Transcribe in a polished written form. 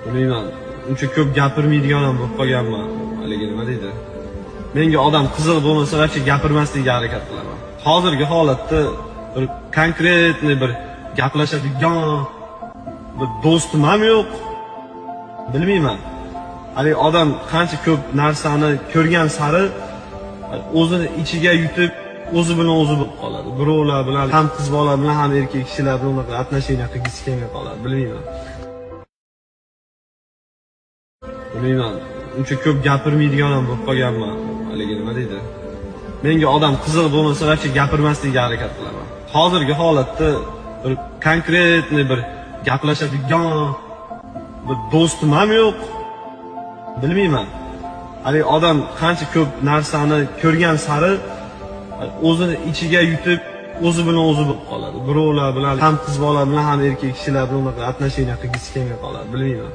Bilmayman, uncha ko'p gapirmaydigan ham bo'lib qolganman. Haligi nima deydi? Menga odam qiziq bo'lmasa, вообще gapirmaslikka harakat qilaman. Hozirgi holatda bir konkretniy bir gaplashadigan bir do'stim ham yo'q. Bilmayman. Haligi odam qancha ko'p narsani ko'rgan sari o'zini ichiga yutib, o'zi bilan o'zi bo'lib qoladi. Birovlar bilan, ham qiz bola bilan, ham erkak kishilar bilan отношения qilgisi kelmay qoladi. Bilmayman, uncha ko'p gapirmaydigan ham bo'lib qolganman. Haligi nima deydi? Menga odam qiziq bo'lmasa, вообще gapirmaslikka harakat qilaman. Hozirgi holatda bir konkretniy bir gaplashadigan bir do'stim ham yo'q. Bilmayman. Haligi odam qancha ko'p narsani ko'rgan sari o'zini ichiga yutib, o'zi bilan o'zi bo'lib qoladi. Birovlar bilan, ham qiz bola bilan, ham erkak kishilar bilan отношения qilgisi kelmay qoladi. Bilmayman.